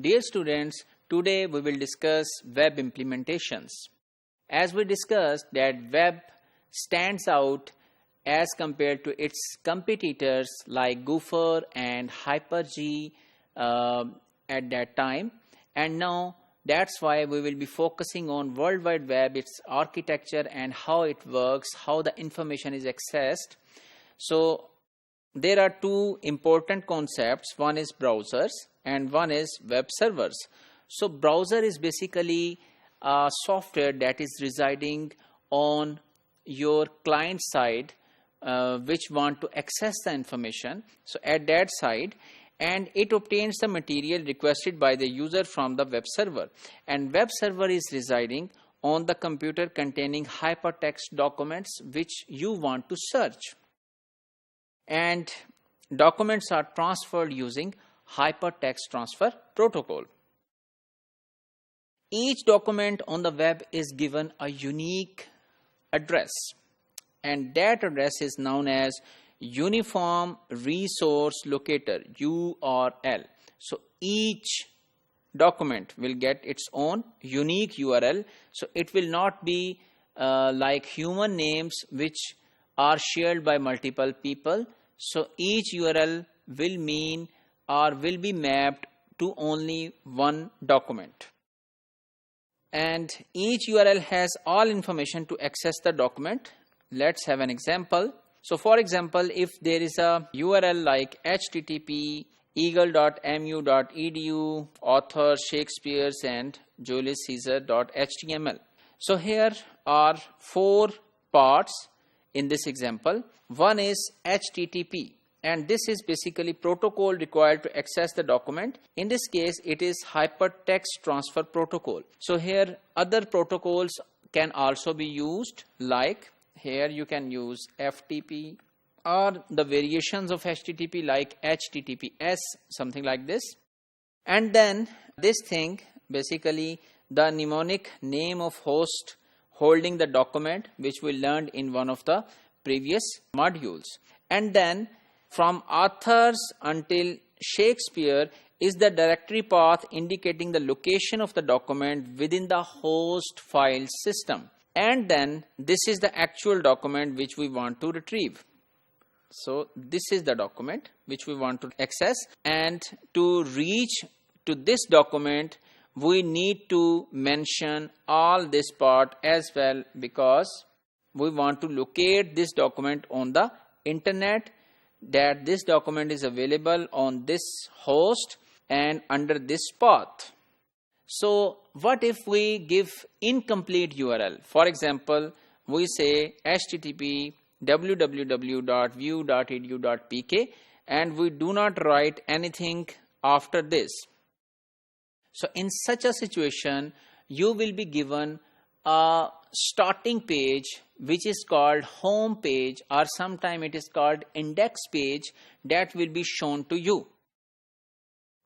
Dear students, today we will discuss web implementations. As we discussed that web stands out as compared to its competitors like Gopher and Hyper-G at that time, and now that's why we will be focusing on World Wide Web, its architecture and how it works, how the information is accessed. So there are two important concepts. One is browsers and one is web servers. So browser is basically a software that is residing on your client side which want to access the information. So at that side, and it obtains the material requested by the user from the web server, and web server is residing on the computer containing hypertext documents which you want to search, and documents are transferred using hypertext transfer protocol. Each document on the web is given a unique address, and that address is known as Uniform Resource Locator, URL. So each document will get its own unique URL. So it will not be like human names which are shared by multiple people. So each URL will mean or will be mapped to only one document. And each URL has all information to access the document. Let's have an example. So for example, if there is a URL like http eagle.mu.edu author Shakespeare's and Julius Caesar.html. So here are four parts in this example. One is HTTP, and this is basically protocol required to access the document. In this case, it is hypertext transfer protocol. So here other protocols can also be used, like here you can use FTP or the variations of HTTP like HTTPS, something like this. And then this thing, basically the mnemonic name of host holding the document, which we learned in one of the previous modules. And then from authors until Shakespeare is the directory path indicating the location of the document within the host file system. And then this is the actual document which we want to retrieve. So this is the document which we want to access, and to reach to this document we need to mention all this part as well, because we want to locate this document on the internet, that this document is available on this host and under this path. So what if we give incomplete URL? For example, we say http www.view.edu.pk and we do not write anything after this. So in such a situation, you will be given a starting page which is called home page, or sometime it is called index page, that will be shown to you.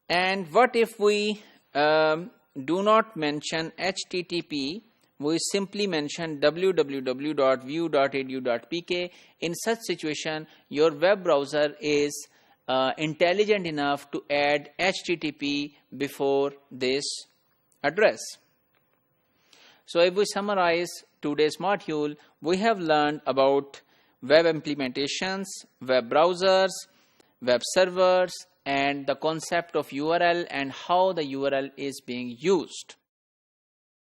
And what if we do not mention HTTP, we simply mention www.view.edu.pk. In such situation, your web browser is intelligent enough to add HTTP before this address. So if we summarize today's module, we have learned about web implementations, web browsers, web servers, and the concept of URL and how the URL is being used.